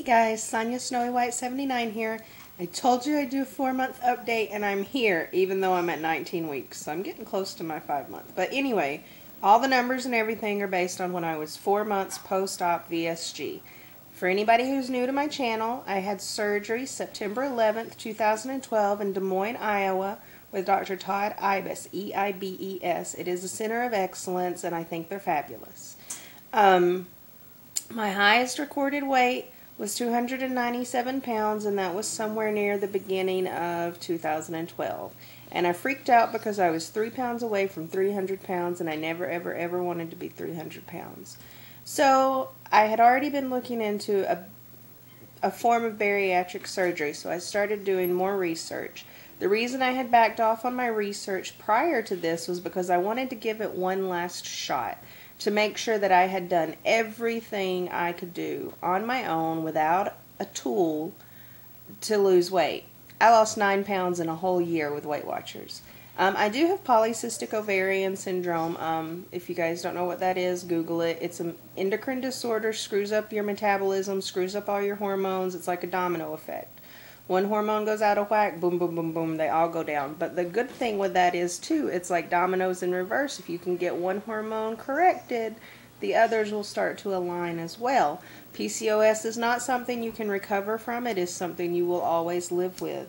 guys, Sonia Snowy White 79 here. I told you I'd do a 4-month update, and I'm here, even though I'm at 19 weeks. So I'm getting close to my 5-month. But anyway, all the numbers and everything are based on when I was 4 months post-op VSG. For anybody who's new to my channel, I had surgery September 11th, 2012 in Des Moines, Iowa with Dr. Todd Eibes, E-I-B-E-S. It is a center of excellence, and I think they're fabulous. My highest recorded weight was 297 pounds, and that was somewhere near the beginning of 2012. And I freaked out because I was 3 pounds away from 300 pounds, and I never, ever, ever wanted to be 300 pounds. So I had already been looking into a form of bariatric surgery, so I started doing more research. The reason I had backed off on my research prior to this was because I wanted to give it one last shot to make sure that I had done everything I could do on my own without a tool to lose weight. I lost 9 pounds in a whole year with Weight Watchers. I do have polycystic ovarian syndrome. If you guys don't know what that is, Google it. It's an endocrine disorder, screws up your metabolism, screws up all your hormones. It's like a domino effect. One hormone goes out of whack, boom, boom, boom, boom, they all go down. But the good thing with that is, too, it's like dominoes in reverse. If you can get one hormone corrected, the others will start to align as well. PCOS is not something you can recover from. It is something you will always live with.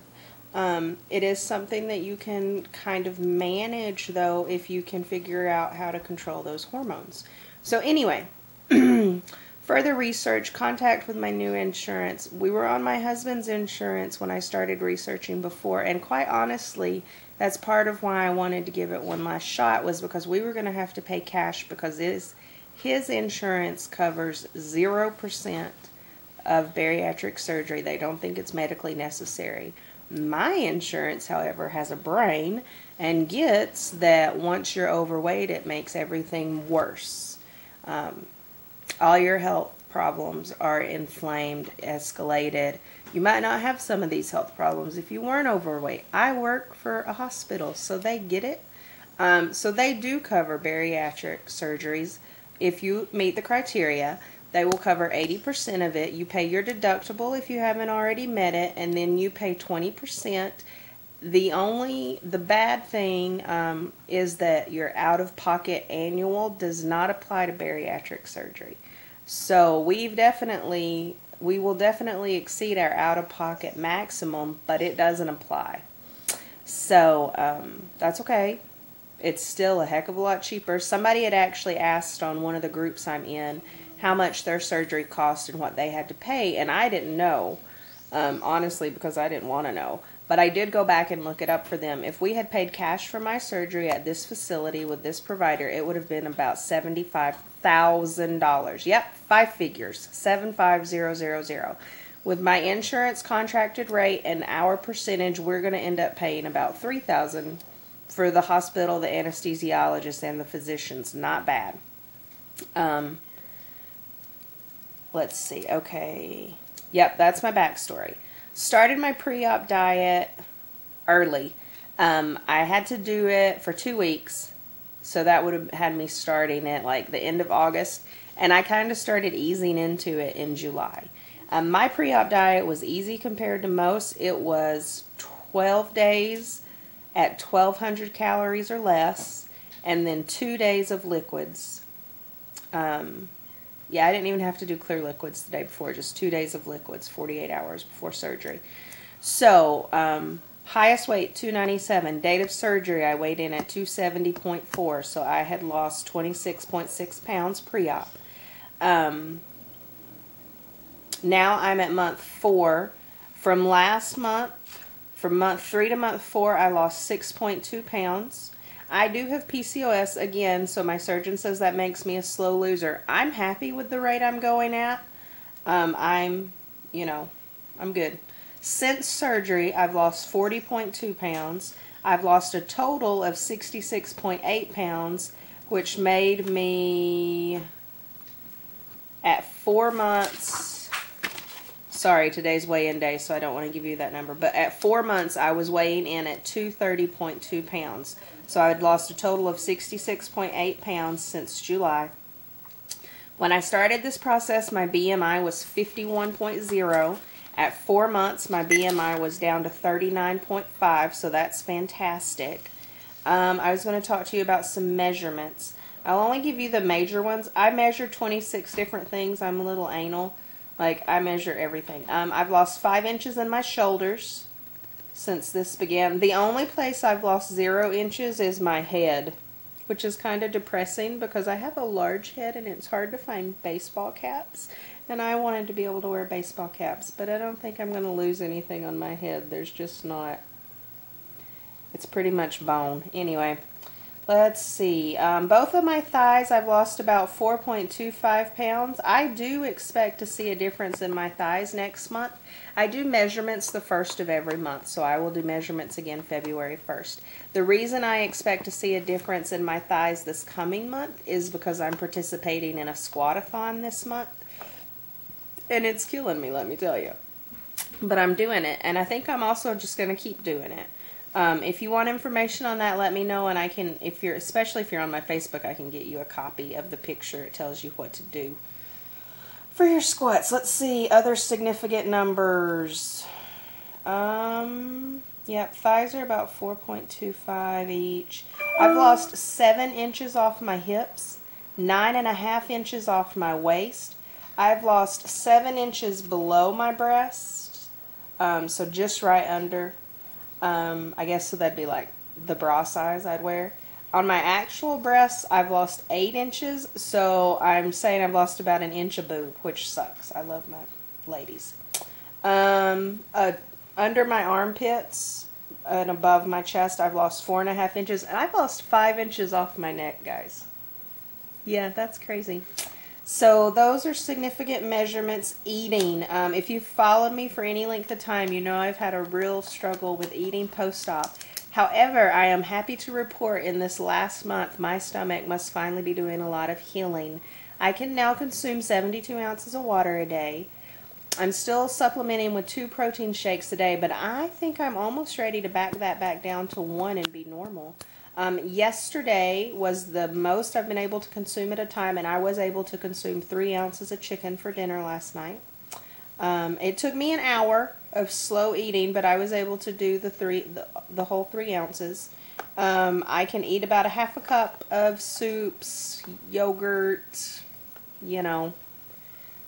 It is something that you can kind of manage, though, if you can figure out how to control those hormones. So anyway, further research, contact with my new insurance. We were on my husband's insurance when I started researching before, and quite honestly, that's part of why I wanted to give it one last shot, was because we were going to have to pay cash because his insurance covers 0% of bariatric surgery. They don't think it's medically necessary. My insurance, however, has a brain and gets that once you're overweight, it makes everything worse. All your health problems are inflamed, escalated. You might not have some of these health problems if you weren't overweight. I work for a hospital, so they get it. So they do cover bariatric surgeries. If you meet the criteria, they will cover 80% of it. You pay your deductible if you haven't already met it, and then you pay 20%. The bad thing is that your out-of-pocket annual does not apply to bariatric surgery. So we will definitely exceed our out-of-pocket maximum, but it doesn't apply. So that's okay. It's still a heck of a lot cheaper. Somebody had actually asked on one of the groups I'm in how much their surgery cost and what they had to pay, and I didn't know, honestly, because I didn't want to know. But I did go back and look it up for them. If we had paid cash for my surgery at this facility with this provider, it would have been about $75,000. Yep, 5 figures, 75000. With my insurance contracted rate and our percentage, we're going to end up paying about $3,000 for the hospital, the anesthesiologist, and the physicians. Not bad. Let's see. Okay. Yep, that's my backstory. Started my pre-op diet early. I had to do it for 2 weeks, so that would have had me starting at like the end of August, and I kind of started easing into it in July. My pre-op diet was easy compared to most. It was 12 days at 1,200 calories or less, and then 2 days of liquids. Yeah, I didn't even have to do clear liquids the day before, just 2 days of liquids, 48 hours before surgery. So, highest weight, 297. Date of surgery, I weighed in at 270.4, so I had lost 26.6 pounds pre-op. Now I'm at month 4. From last month, from month 3 to month 4, I lost 6.2 pounds. I do have PCOS again, so my surgeon says that makes me a slow loser. I'm happy with the rate I'm going at. I'm good. Since surgery, I've lost 40.2 pounds. I've lost a total of 66.8 pounds, which made me, at 4 months, sorry, today's weigh-in day, so I don't want to give you that number, but at 4 months, I was weighing in at 230.2 pounds. So I had lost a total of 66.8 pounds since July. When I started this process, my BMI was 51.0. At 4 months, my BMI was down to 39.5, so that's fantastic. I was going to talk to you about some measurements. I'll only give you the major ones. I measured 26 different things. I'm a little anal. Like, I measure everything. I've lost 5 inches in my shoulders since this began. The only place I've lost 0 inches is my head, which is kind of depressing because I have a large head and it's hard to find baseball caps. And I wanted to be able to wear baseball caps, but I don't think I'm going to lose anything on my head. There's just not. It's pretty much bone. Anyway, let's see. Both of my thighs, I've lost about 4.25 pounds. I do expect to see a difference in my thighs next month. I do measurements the first of every month, so I will do measurements again February 1st. The reason I expect to see a difference in my thighs this coming month is because I'm participating in a squat-a-thon this month. And it's killing me, let me tell you. But I'm doing it, and I think I'm also just going to keep doing it. If you want information on that, let me know, and I can, especially if you're on my Facebook, I can get you a copy of the picture. It tells you what to do for your squats. Let's see, other significant numbers. Yep, thighs are about 4.25 each. I've lost 7 inches off my hips, 9.5 inches off my waist. I've lost 7 inches below my breast, so just right under. I guess so that'd be like the bra size I'd wear. On my actual breasts, I've lost 8 inches, so I'm saying I've lost about an inch of boob, which sucks. I love my ladies. Under my armpits and above my chest, I've lost 4.5 inches, and I've lost 5 inches off my neck, guys. Yeah, that's crazy. So those are significant measurements. Eating. If you've followed me for any length of time, you know I've had a real struggle with eating post-op. However, I am happy to report in this last month, my stomach must finally be doing a lot of healing. I can now consume 72 ounces of water a day. I'm still supplementing with 2 protein shakes a day, but I think I'm almost ready to back that back down to 1 and be normal. Yesterday was the most I've been able to consume at a time, and I was able to consume 3 ounces of chicken for dinner last night. It took me an hour of slow eating, but I was able to do the whole 3 ounces. I can eat about a half a cup of soups, yogurt, you know,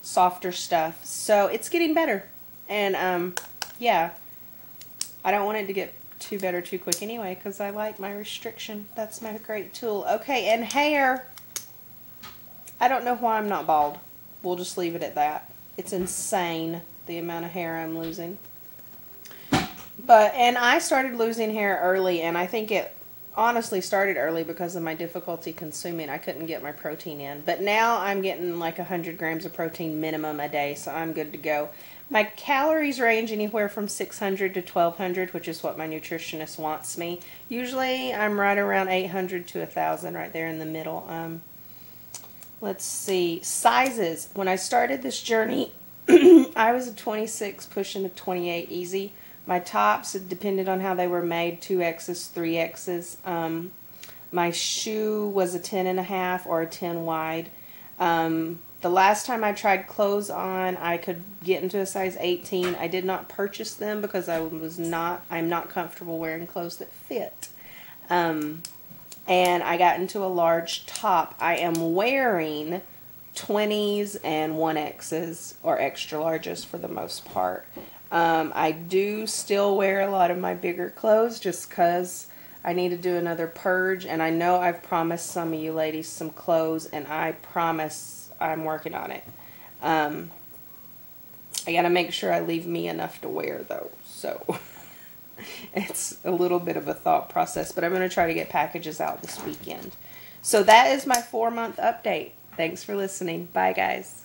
softer stuff. So it's getting better. And yeah, I don't want it to get too better too quick anyway, because I like my restriction. That's my great tool. Okay, and hair. I don't know why I'm not bald. We'll just leave it at that. It's insane the amount of hair I'm losing. And I started losing hair early, and I think it honestly started early because of my difficulty consuming. I couldn't get my protein in. But now I'm getting like 100 grams of protein minimum a day, so I'm good to go. My calories range anywhere from 600 to 1200, which is what my nutritionist wants me. Usually I'm right around 800 to 1000, right there in the middle. Let's see. Sizes. When I started this journey, I was a 26 pushing a 28 easy. My tops, it depended on how they were made, 2X's, 3X's. My shoe was a 10.5 or a 10 wide. The last time I tried clothes on, I could get into a size 18. I did not purchase them because I'm not comfortable wearing clothes that fit. And I got into a large top. I am wearing 20s and 1X's or extra larges for the most part. I do still wear a lot of my bigger clothes just because I need to do another purge. And I know I've promised some of you ladies some clothes, and I promise I'm working on it. I got to make sure I leave me enough to wear, though. So it's a little bit of a thought process, but I'm going to try to get packages out this weekend. So that is my 4-month update. Thanks for listening. Bye, guys.